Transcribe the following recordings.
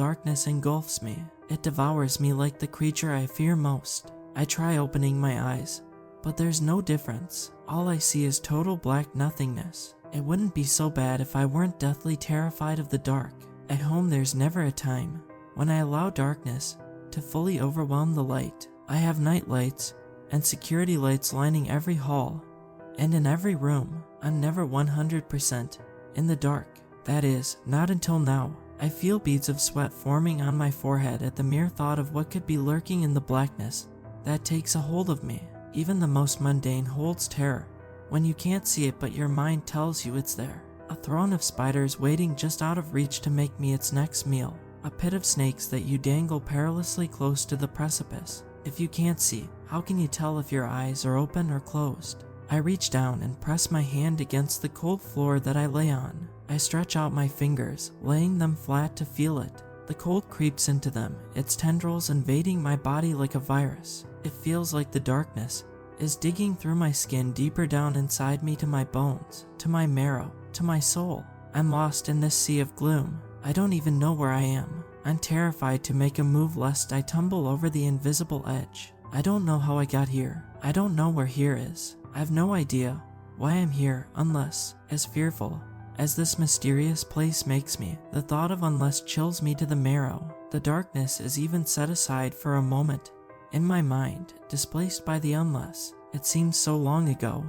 darkness engulfs me. It devours me like the creature I fear most. I try opening my eyes, but there's no difference. All I see is total black nothingness. It wouldn't be so bad if I weren't deathly terrified of the dark. At home, there's never a time when I allow darkness to fully overwhelm the light. I have night lights and security lights lining every hall, and in every room. I'm never 100% in the dark. That is, not until now. I feel beads of sweat forming on my forehead at the mere thought of what could be lurking in the blackness that takes a hold of me. Even the most mundane holds terror when you can't see it, but your mind tells you it's there. A throne of spiders waiting just out of reach to make me its next meal. A pit of snakes that you dangle perilously close to the precipice. If you can't see, how can you tell if your eyes are open or closed? I reach down and press my hand against the cold floor that I lay on. I stretch out my fingers, laying them flat to feel it. The cold creeps into them, its tendrils invading my body like a virus. It feels like the darkness is digging through my skin deeper down inside me, to my bones, to my marrow, to my soul. I'm lost in this sea of gloom. I don't even know where I am. I'm terrified to make a move lest I tumble over the invisible edge. I don't know how I got here. I don't know where here is. I have no idea why I'm here, unless, as fearful as this mysterious place makes me, the thought of unless chills me to the marrow. The darkness is even set aside for a moment in my mind, displaced by the unless. It seems so long ago,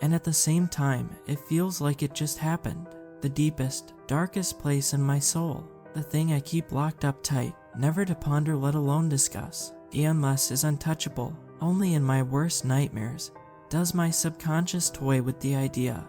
and at the same time, it feels like it just happened. The deepest, darkest place in my soul, the thing I keep locked up tight, never to ponder let alone discuss. The unless is untouchable. Only in my worst nightmares does my subconscious toy with the idea.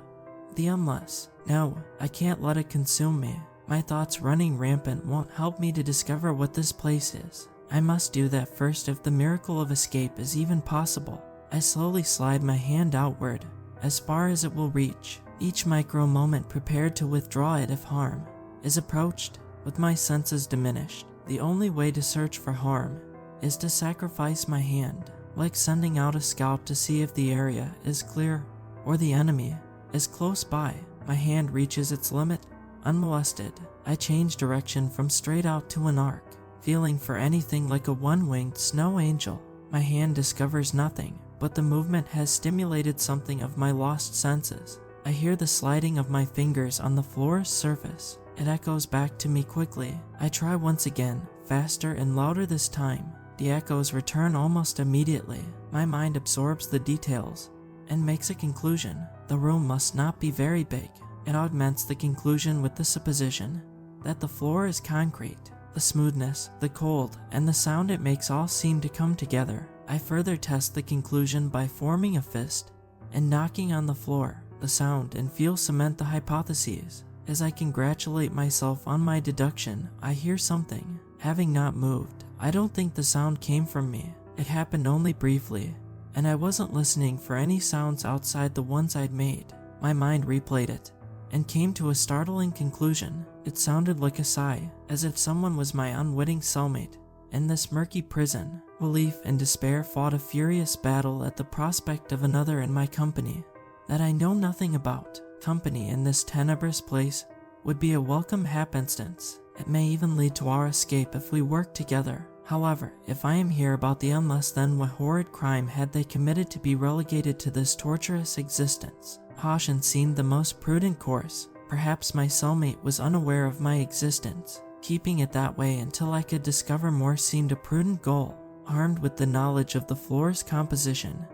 The unless. No, I can't let it consume me. My thoughts running rampant won't help me to discover what this place is. I must do that first if the miracle of escape is even possible. I slowly slide my hand outward, as far as it will reach, each micro moment prepared to withdraw it if harm is approached. With my senses diminished, the only way to search for harm is to sacrifice my hand, like sending out a scout to see if the area is clear or the enemy is close by. My hand reaches its limit, unmolested. I change direction from straight out to an arc, feeling for anything like a one-winged snow angel. My hand discovers nothing, but the movement has stimulated something of my lost senses. I hear the sliding of my fingers on the floor's surface. It echoes back to me quickly. I try once again, faster and louder this time. The echoes return almost immediately. My mind absorbs the details and makes a conclusion. The room must not be very big. It augments the conclusion with the supposition that the floor is concrete. The smoothness, the cold, and the sound it makes all seem to come together. I further test the conclusion by forming a fist and knocking on the floor. The sound and feel cement the hypotheses. As I congratulate myself on my deduction, I hear something. Having not moved, I don't think the sound came from me. It happened only briefly, and I wasn't listening for any sounds outside the ones I'd made. My mind replayed it and came to a startling conclusion. It sounded like a sigh, as if someone was my unwitting cellmate in this murky prison. Relief and despair fought a furious battle at the prospect of another in my company that I know nothing about. Company in this tenebrous place would be a welcome happenstance. It may even lead to our escape if we work together. However, if I am here about the unless, then what horrid crime had they committed to be relegated to this torturous existence? Caution seemed the most prudent course. Perhaps my cellmate was unaware of my existence. Keeping it that way until I could discover more seemed a prudent goal. Armed with the knowledge of the floor's composition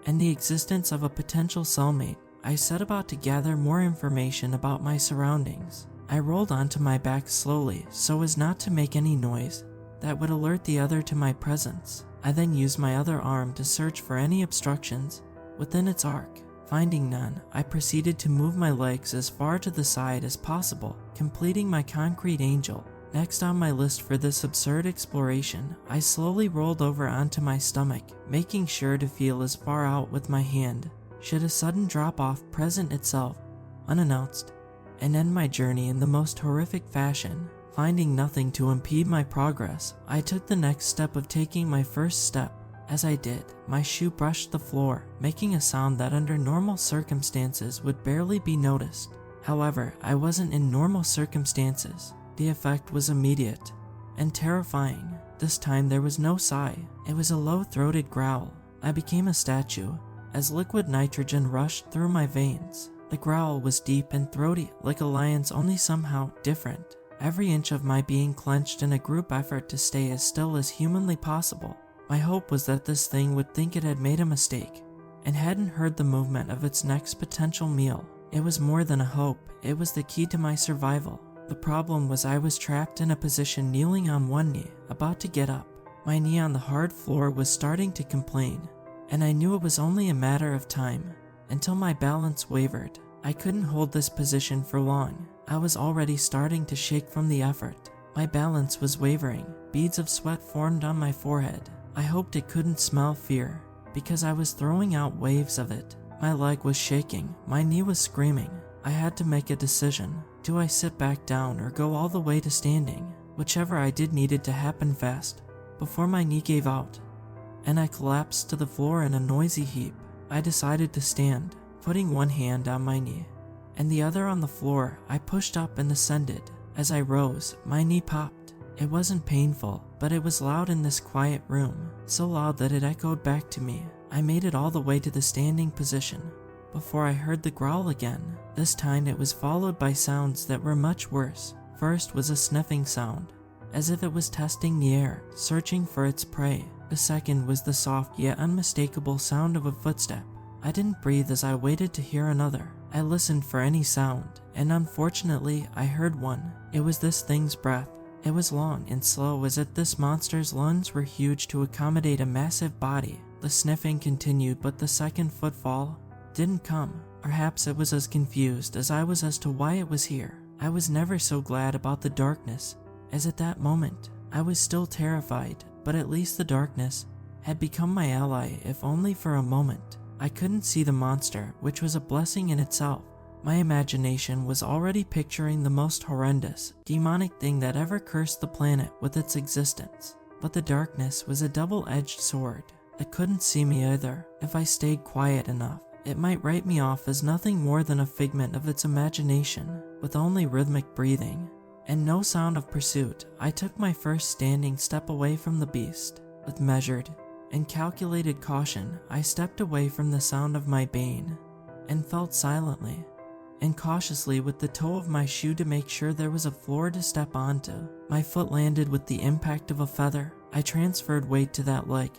and the existence of a potential cellmate, I set about to gather more information about my surroundings. I rolled onto my back slowly so as not to make any noise that would alert the other to my presence. I then used my other arm to search for any obstructions within its arc. Finding none, I proceeded to move my legs as far to the side as possible, completing my concrete angel. Next on my list for this absurd exploration, I slowly rolled over onto my stomach, making sure to feel as far out with my hand should a sudden drop-off present itself, unannounced, and end my journey in the most horrific fashion. Finding nothing to impede my progress, I took the next step of taking my first step. As I did, my shoe brushed the floor, making a sound that under normal circumstances would barely be noticed. However, I wasn't in normal circumstances. The effect was immediate. and terrifying. This time there was no sigh. It was a low-throated growl. I became a statue as liquid nitrogen rushed through my veins. The growl was deep and throaty, like a lion's, only somehow different. Every inch of my being clenched in a group effort to stay as still as humanly possible. My hope was that this thing would think it had made a mistake and hadn't heard the movement of its next potential meal. It was more than a hope, it was the key to my survival. The problem was I was trapped in a position, kneeling on one knee, about to get up. My knee on the hard floor was starting to complain, and I knew it was only a matter of time until my balance wavered. I couldn't hold this position for long. I was already starting to shake from the effort. My balance was wavering. Beads of sweat formed on my forehead. I hoped it couldn't smell fear, because I was throwing out waves of it. My leg was shaking. My knee was screaming. I had to make a decision. Do I sit back down or go all the way to standing? Whichever I did needed to happen fast, before my knee gave out, and I collapsed to the floor in a noisy heap. I decided to stand, putting one hand on my knee and the other on the floor. I pushed up and ascended. As I rose, my knee popped. It wasn't painful, but it was loud in this quiet room, so loud that it echoed back to me. I made it all the way to the standing position before I heard the growl again. This time it was followed by sounds that were much worse. First was a sniffing sound, as if it was testing the air, searching for its prey. The second was the soft yet unmistakable sound of a footstep. I didn't breathe as I waited to hear another. I listened for any sound, and unfortunately I heard one. It was this thing's breath. It was long and slow, as if this monster's lungs were huge to accommodate a massive body. The sniffing continued, but the second footfall didn't come. Perhaps it was as confused as I was as to why it was here. I was never so glad about the darkness as at that moment. I was still terrified, but at least the darkness had become my ally, if only for a moment. I couldn't see the monster, which was a blessing in itself. My imagination was already picturing the most horrendous, demonic thing that ever cursed the planet with its existence. But the darkness was a double-edged sword. It couldn't see me either. If I stayed quiet enough, it might write me off as nothing more than a figment of its imagination. With only rhythmic breathing and no sound of pursuit, I took my first standing step away from the beast. With measured and calculated caution, I stepped away from the sound of my bane and felt silently and cautiously with the toe of my shoe to make sure there was a floor to step onto. My foot landed with the impact of a feather. I transferred weight to that leg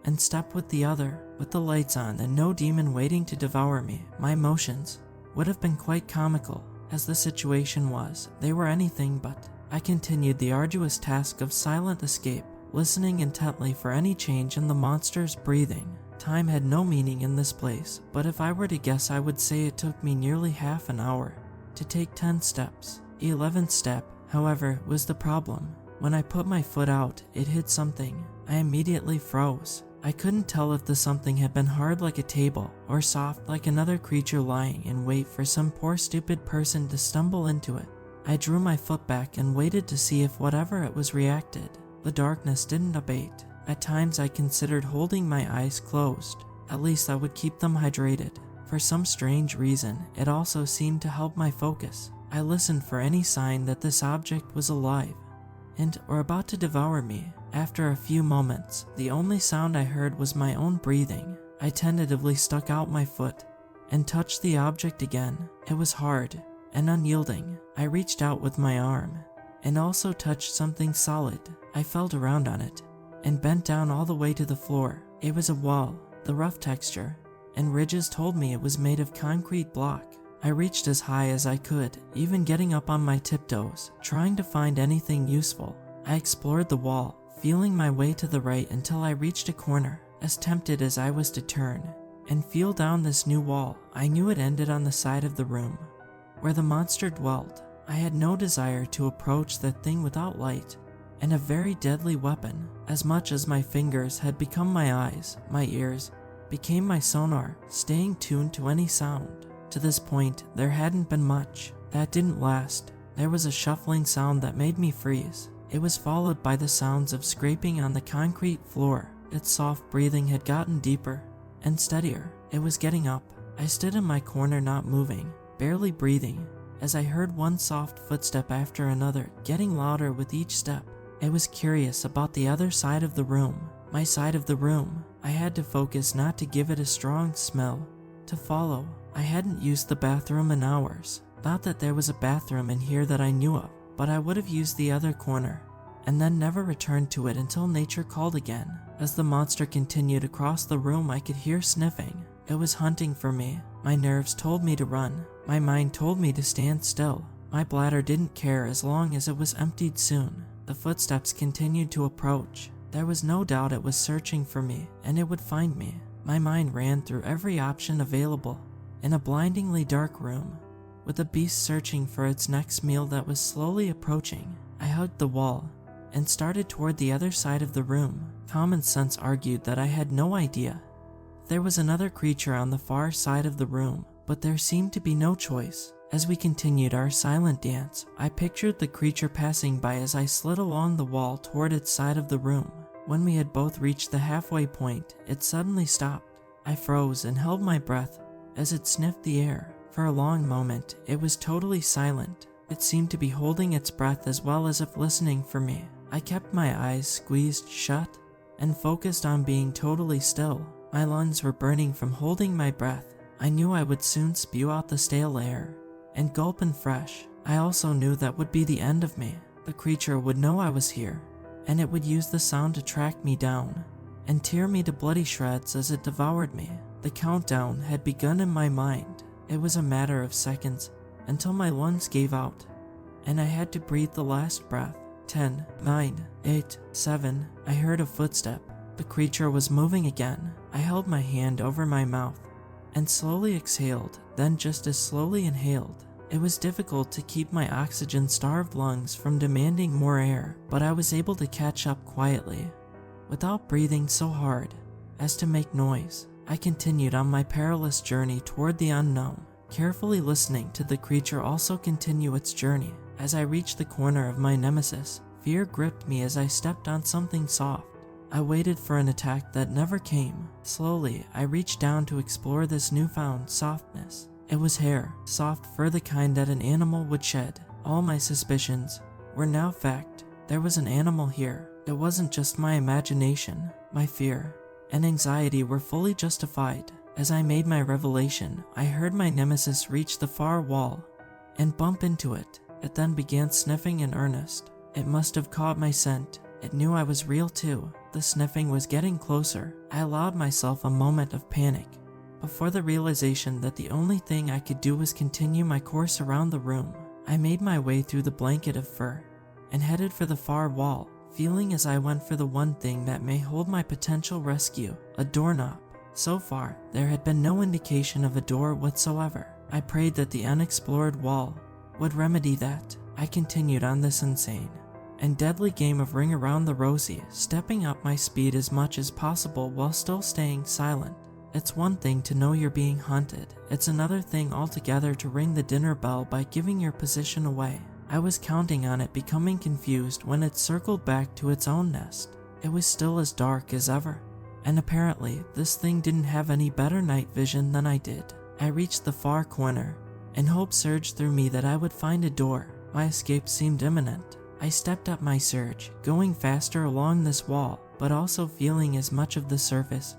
and stepped with the other. With the lights on and no demon waiting to devour me, my motions would have been quite comical. As the situation was, they were anything but. I continued the arduous task of silent escape, listening intently for any change in the monster's breathing. Time had no meaning in this place, but if I were to guess, I would say it took me nearly half an hour to take 10 steps. 11th step, however, was the problem. When I put my foot out, it hit something. I immediately froze. I couldn't tell if the something had been hard like a table or soft like another creature lying in wait for some poor stupid person to stumble into it. I drew my foot back and waited to see if whatever it was reacted. The darkness didn't abate. At times I considered holding my eyes closed. At least I would keep them hydrated. For some strange reason, it also seemed to help my focus. I listened for any sign that this object was alive and or about to devour me. After a few moments, the only sound I heard was my own breathing. I tentatively stuck out my foot and touched the object again. It was hard and unyielding. I reached out with my arm and also touched something solid. I felt around on it and bent down all the way to the floor. It was a wall. The rough texture and ridges told me it was made of concrete block. I reached as high as I could, even getting up on my tiptoes, trying to find anything useful. I explored the wall, feeling my way to the right until I reached a corner. As tempted as I was to turn and feel down this new wall, I knew it ended on the side of the room where the monster dwelled. I had no desire to approach that thing without light and a very deadly weapon. As much as my fingers had become my eyes, my ears became my sonar, staying tuned to any sound. To this point, there hadn't been much. That didn't last. There was a shuffling sound that made me freeze. It was followed by the sounds of scraping on the concrete floor. Its soft breathing had gotten deeper and steadier. It was getting up. I stood in my corner, not moving, barely breathing, as I heard one soft footstep after another, getting louder with each step. It was curious about the other side of the room, my side of the room. I had to focus not to give it a strong smell to follow. I hadn't used the bathroom in hours. Not that there was a bathroom in here that I knew of, but I would have used the other corner and then never returned to it until nature called again. As the monster continued across the room, I could hear sniffing. It was hunting for me. My nerves told me to run. My mind told me to stand still. My bladder didn't care as long as it was emptied soon. The footsteps continued to approach. There was no doubt it was searching for me, and it would find me. My mind ran through every option available. In a blindingly dark room, with the beast searching for its next meal that was slowly approaching, I hugged the wall and started toward the other side of the room. Common sense argued that I had no idea. There was another creature on the far side of the room, but there seemed to be no choice. As we continued our silent dance, I pictured the creature passing by as I slid along the wall toward its side of the room. When we had both reached the halfway point, it suddenly stopped. I froze and held my breath as it sniffed the air. For a long moment, it was totally silent. It seemed to be holding its breath as well as if listening for me. I kept my eyes squeezed shut and focused on being totally still. My lungs were burning from holding my breath. I knew I would soon spew out the stale air and gulp in fresh. I also knew that would be the end of me. The creature would know I was here, and it would use the sound to track me down and tear me to bloody shreds as it devoured me. The countdown had begun in my mind. It was a matter of seconds until my lungs gave out, and I had to breathe the last breath. 10, 9, 8, 7, I heard a footstep. The creature was moving again. I held my hand over my mouth and slowly exhaled, then just as slowly inhaled. It was difficult to keep my oxygen-starved lungs from demanding more air, but I was able to catch up quietly, without breathing so hard as to make noise. I continued on my perilous journey toward the unknown, carefully listening to the creature also continue its journey. As I reached the corner of my nemesis, fear gripped me as I stepped on something soft. I waited for an attack that never came. Slowly, I reached down to explore this newfound softness. It was hair, soft fur, the kind that an animal would shed. All my suspicions were now fact. There was an animal here. It wasn't just my imagination. My fear and anxiety were fully justified. As I made my revelation, I heard my nemesis reach the far wall and bump into it. It then began sniffing in earnest. It must have caught my scent. It knew I was real too. The sniffing was getting closer. I allowed myself a moment of panic before the realization that the only thing I could do was continue my course around the room. I made my way through the blanket of fur and headed for the far wall, feeling as I went for the one thing that may hold my potential rescue, a doorknob. So far, there had been no indication of a door whatsoever. I prayed that the unexplored wall would remedy that. I continued on this insane and deadly game of ring around the rosy, stepping up my speed as much as possible while still staying silent. It's one thing to know you're being hunted. It's another thing altogether to ring the dinner bell by giving your position away. I was counting on it becoming confused when it circled back to its own nest. It was still as dark as ever, and apparently this thing didn't have any better night vision than I did. I reached the far corner, and hope surged through me that I would find a door. My escape seemed imminent. I stepped up my surge, going faster along this wall, but also feeling as much of the surface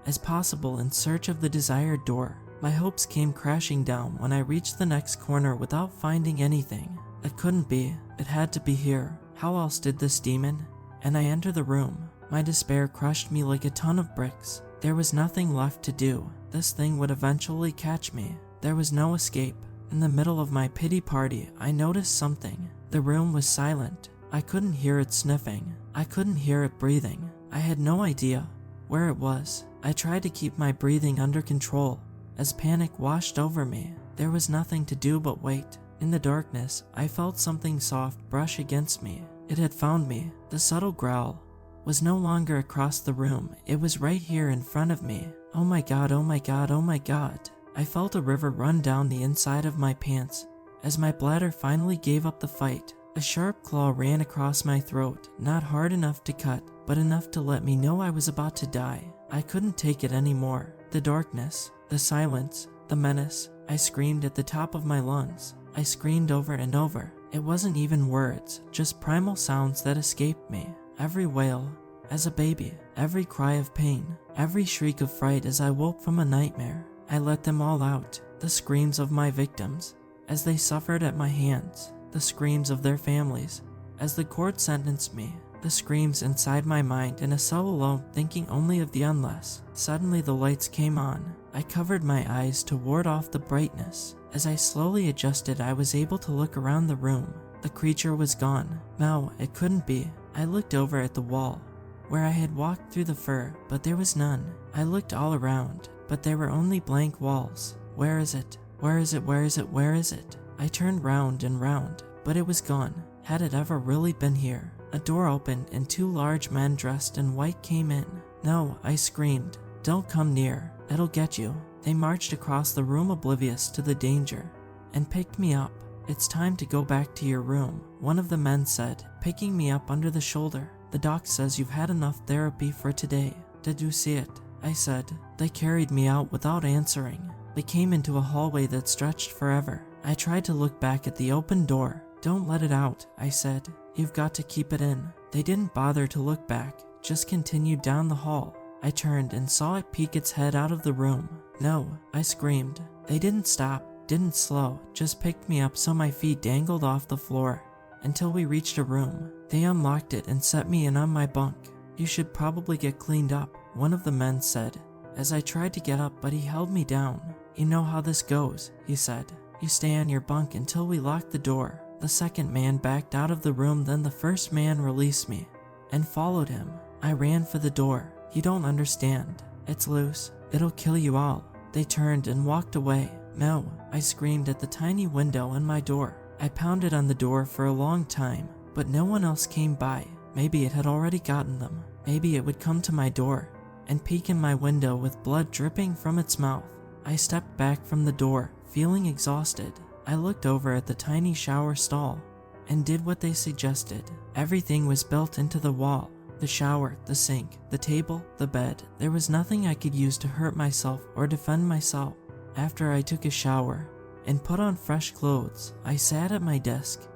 as possible in search of the desired door. My hopes came crashing down when I reached the next corner without finding anything. It couldn't be. It had to be here. How else did this demon? And I entered the room. My despair crushed me like a ton of bricks. There was nothing left to do. This thing would eventually catch me. There was no escape. In the middle of my pity party, I noticed something. The room was silent. I couldn't hear it sniffing. I couldn't hear it breathing. I had no idea where it was. I tried to keep my breathing under control as panic washed over me. There was nothing to do but wait. In the darkness, I felt something soft brush against me. It had found me. The subtle growl was no longer across the room. It was right here in front of me. Oh my god, oh my god, oh my god. I felt a river run down the inside of my pants as my bladder finally gave up the fight. A sharp claw ran across my throat, not hard enough to cut, but enough to let me know I was about to die. I couldn't take it anymore. The darkness, the silence, the menace. I screamed at the top of my lungs. I screamed over and over. It wasn't even words, just primal sounds that escaped me. Every wail as a baby, every cry of pain, every shriek of fright as I woke from a nightmare. I let them all out. The screams of my victims as they suffered at my hands, the screams of their families as the court sentenced me, the screams inside my mind in a cell alone thinking only of the unless. Suddenly the lights came on. I covered my eyes to ward off the brightness. As I slowly adjusted, I was able to look around the room. The creature was gone. No, it couldn't be. I looked over at the wall where I had walked through the fur, but there was none. I looked all around, but there were only blank walls. Where is it? Where is it? Where is it? Where is it? I turned round and round, but it was gone. Had it ever really been here? A door opened and 2 large men dressed in white came in. No, I screamed. Don't come near. It'll get you. They marched across the room oblivious to the danger and picked me up. It's time to go back to your room, one of the men said, picking me up under the shoulder. The doc says you've had enough therapy for today. Did you see it? I said. They carried me out without answering. They came into a hallway that stretched forever. I tried to look back at the open door. Don't let it out, I said. You've got to keep it in. They didn't bother to look back, just continued down the hall. I turned and saw it peek its head out of the room. No, I screamed. They didn't stop, didn't slow, just picked me up so my feet dangled off the floor until we reached a room. They unlocked it and set me in on my bunk. You should probably get cleaned up, one of the men said, as I tried to get up, but he held me down. You know how this goes, he said. You stay on your bunk until we lock the door. The second man backed out of the room, then the first man released me and followed him. I ran for the door. You don't understand. It's loose. It'll kill you all. They turned and walked away. No, I screamed at the tiny window in my door. I pounded on the door for a long time, but no one else came by. Maybe it had already gotten them. Maybe it would come to my door and peek in my window with blood dripping from its mouth. I stepped back from the door, feeling exhausted. I looked over at the tiny shower stall and did what they suggested. Everything was built into the wall. The shower, the sink, the table, the bed. There was nothing I could use to hurt myself or defend myself. After I took a shower and put on fresh clothes, I sat at my desk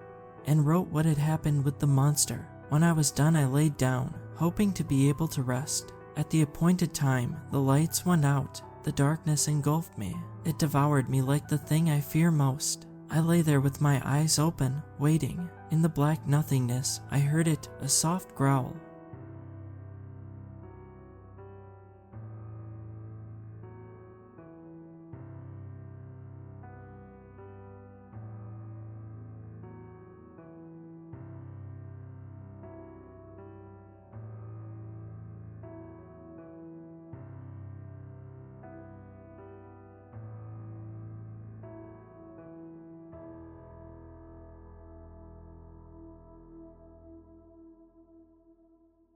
and wrote what had happened with the monster. When I was done, I laid down, hoping to be able to rest. At the appointed time, the lights went out. The darkness engulfed me. It devoured me like the thing I fear most. I lay there with my eyes open, waiting. In the black nothingness, I heard it, a soft growl.